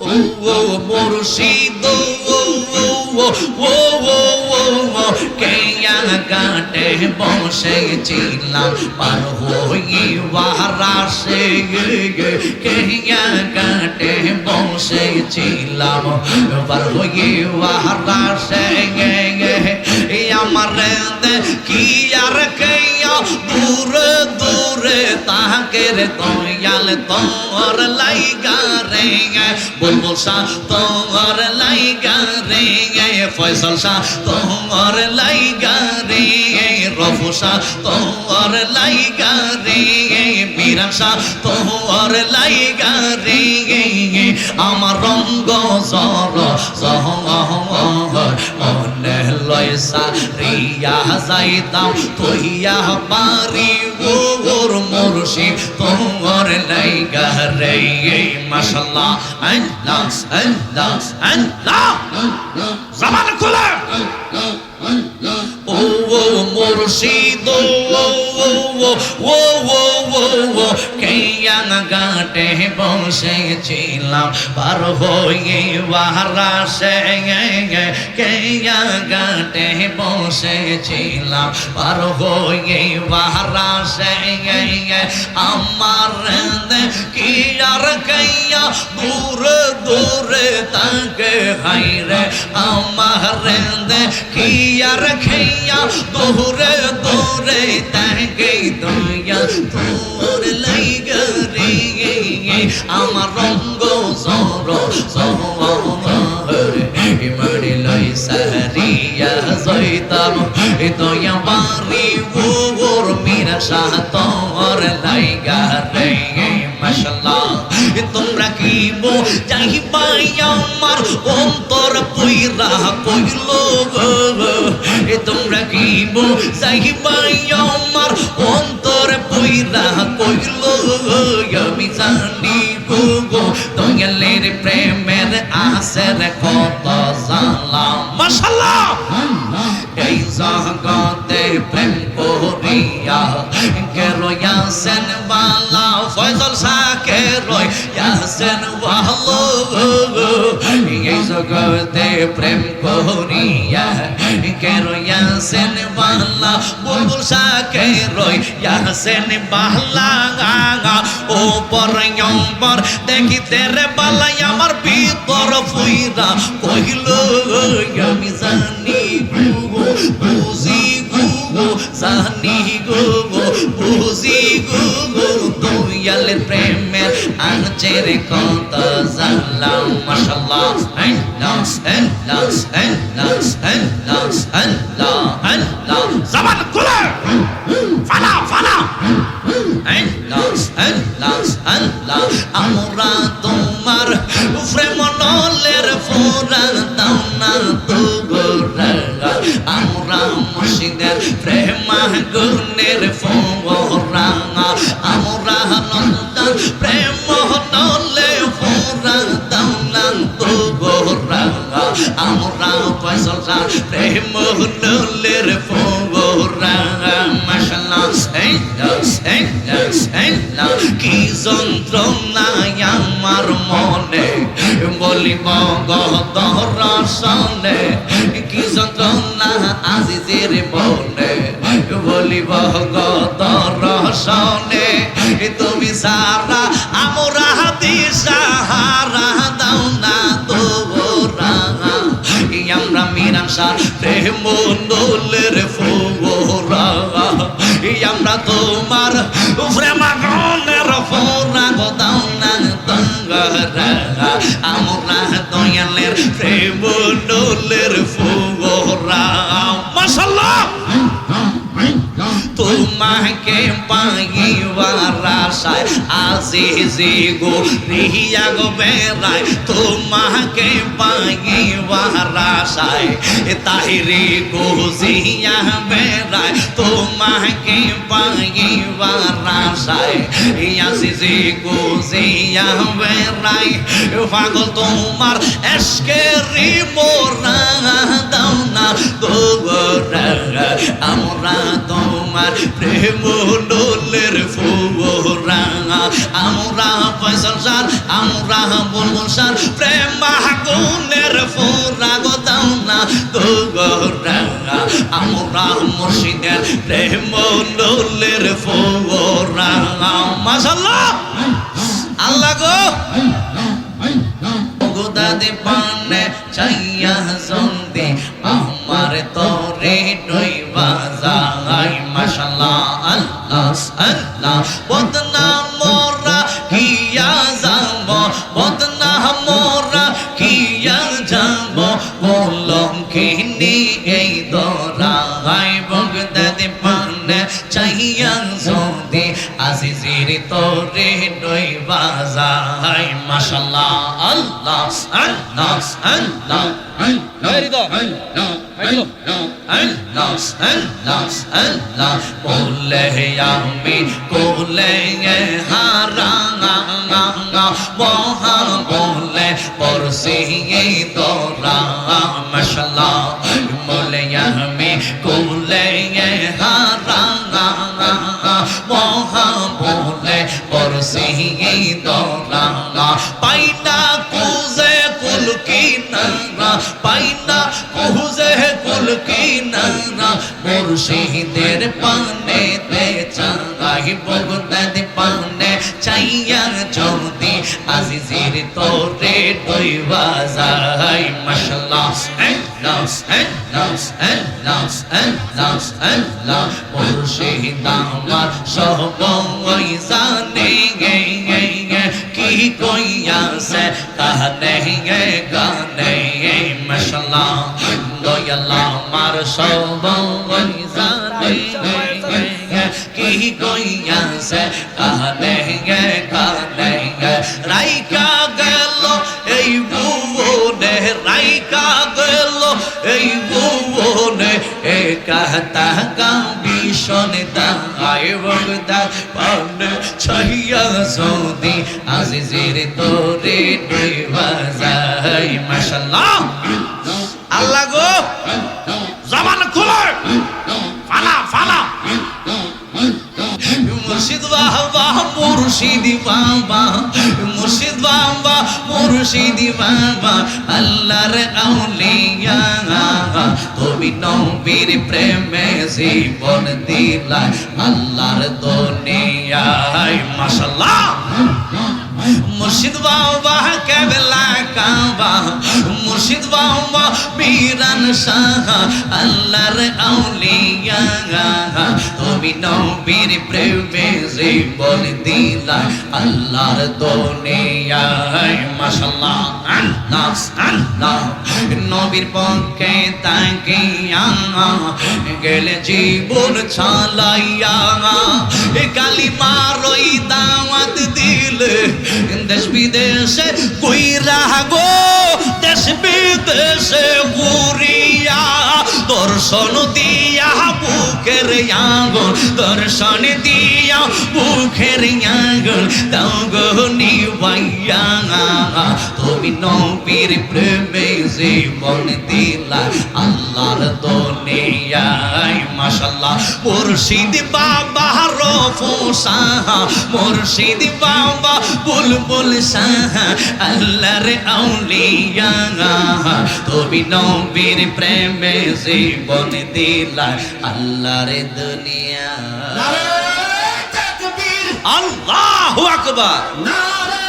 ও মুর্শিদ কেয়া ঘাটে বসেছিলাম পার হইবার সে কেয়া ঘাটে বসেছিলাম পার হইবার সে আমার কি আর কেয়া দূরে দূরে তাকে রে দয়াল তোর লাইগা রে বুলবুল শাহ তোর লাইগা রে ফয়সাল শাহ তোর লাইগা রে রফু শাহ তোর লাইগা রে মীরা শাহ তোর লাইগা রে আমার রঙ্গ জর মনে লয়সা রিয়া যাইতাম তৈয়া পারি ওর মুর্শিদ তোর লাইগা রে মাশাআল্লাহ আল্লাহ আল্লাহ আল্লাহ জবান খুলে ও মুর্শিদ কেয়া ঘাটে বসেছিলাম পার হইবার সে কেয়া ঘাটে বসেছিলাম পার হইবার সে আমার কি আর কেয়া দূরে দূরে তাকে হাইরে আমার কি আর খেয়া দূরে দূরে তাকে দয়া তোর লাইগা রে আমার রঙ্গ সর মনে লইসা রিয়া যাইতাম দয়া বাড়ি ওর মীরা শাহ তোর লাইগা রে মাশাআল্লাহ তোমরা কি চাইবাই আমার অন্তর পুইরা কইল তোমরা কি চাইবাই আমার অন্তর পুইরা কইল আমি জানি গো দয়ালের প্রেমের আসের কত জানলাম মাশাআল্লাহ এই জগতে প্রেম করিয়া কে রয়াসেন বালা ফয়সাল শাহ কে রয়াসেন ভালো এই জগতে প্রেম করিয়া কে রয়াসেন বালা বুলবুল শাহ কে রয়াসেন বালা ও পরয়ম্বর দেখিতে রে বালাই আমার ভিতর ফুইরা কইল আমি জানি গো বুঝি গো জানি গো বুঝি গো দয়ালের প্রেমের আনচের কত জানলাম মাশাআল্লাহ আল্লাহ আল্লাহ আল্লাহ আল্লাহ আল্লাহ আল্লাহ জবান খুলে ফালা ফালা আল্লাহ আল্লাহ আল্লাহ আমরা তোমার প্রেম নলের ফোরা দাও না তো গোরা আমরা মুর্শিদের প্রেম গুণের ফোরা আমরা নন্দন প্রেম নলে ফোরা দাও না তো গোরা আমরা ফয়সাল শাহ প্রেম নলের ফোরা মাশাআল্লাহ কি যন্ত্রণা আমার মনে বলিব গদরসনে কি যন্ত্রণা আজিজের বনে বলিব গদরসনে তুমি সারা আমরা দিশাহারা দাও না তোরা আমরা মীরা শাহ প্রেম নলের ফোরা আমরা তোমার প্রেমাগনের ফোরা দাও না তঙ্গরা আমরা দয়ালের প্রেম নলের ফোরা মাশাআল্লাহ তোমাকে পাইবার আশায় আজিজি গো রিয়া গো বেড়ায় তোমাকে পাইবার আশায় তাহিরি গো জিয়া বেড়ায় তোমাকে পাইবার আশায় আজিজি গো জিয়া বেড়ায় পাগল তোমার এশকেরি মোরা দাও না গোরা আমরা তোমার প্রেম ডোলের ফুরা আমরা ফয়সাল স্যার আমরা বুলবুল স্যার প্রেম আগুনের ফুরা গো দাও না গো গোরা আমরা মুর্শিদের প্রেম ডোলের ফুরা মাশাআল্লাহ আল্লাহ গো দাদি পানে চাইয়া জলদি আমার তোরে ডইবা যায় মাশাআল্লাহ আল্লাহ আল্লাহ বদনাম মোরা কিয়া যাব বদনাম মোরা কিয়া যাব কলঙ্কিনী এই দরাই বগদাদি পানে চাইয়া জলদি আজিজির তোরে ডইবা যায় মাশাআল্লাহ আল্লাহ আল্লাহ আল্লাহ আল্লাহ বলে আমি কোলে হারা মহা বলে পরশি তোরা মাশাআল্লাহ বলে আমি কোলে হারা মহা বলে পরশি তোরা পাইনা কুজে কুলকি না পাইনা কুজে কুলকি না মুর্শিদের পানে তে চাই বগদাদ পানে চাইয়া যদি আজিজির তোরে ডইবা যায় মাশাআল্লাহ আল্লাহ মুর্শিদ আমার সব জানে কি কইয়াছে কানে গানে মাশাআল্লাহ দয়াল্লাহ আমার সব জানে কি কইয়াছে কানে কানে রাইকা গেল এই বুবনে রাইকা গেল এই বুবনে একাতা ভীষণ দায় বগদাদ পানে ছাইয়া যদি আজিজির তোরে ডইবা যায় মাশাআল্লাহ আল্লাহ গো জবান খুলে ফালা ফালা মুর্শিদ বাবা মুর্শিদ বাবা মুর্শিদ বাবা মুর্শিদ বাবা আল্লাহর আউলিয়া তুমি নবীর প্রেমে জীবন দিলা আল্লাহর দুনিয়ায় মাশাআল্লাহ মুর্শিদ বাবা কেবলা কাবা মুর্শিদ বাবা বীরান শাহ আল্লাহর আউলিয়া তুমি নবীর প্রেমে জীবন দিলা আল্লাহর দুনিয়ায় মাশাআল্লাহ আল্লাহ আল্লাহ নবীর পক্ষে তাকিয়া গেলে জীবন ছালাইয়া কালিমার ওই দাওয়াত দিলে দেশ বিদেশে কইরা গো দেশ বিদেশে ঘুরিয়া দর্শন দিয়া বুকের আগুন দর্শন দিয়া বুকের আগুন দাও গো নিবাইয়া তুমি নবীর প্রেমে জীবন দিলা আল্লাহর দুনিয়ায় মাশাআল্লাহ মুর্শিদ বাবা রফু শাহ মুর্শিদ বাবা বুলবুল শাহ আল্লাহর আউলিয়া তুমি নবীর প্রেমে জীবন দিলা আল্লাহর দুনিয়া নারে তাকবীর আল্লাহু আকবার নারে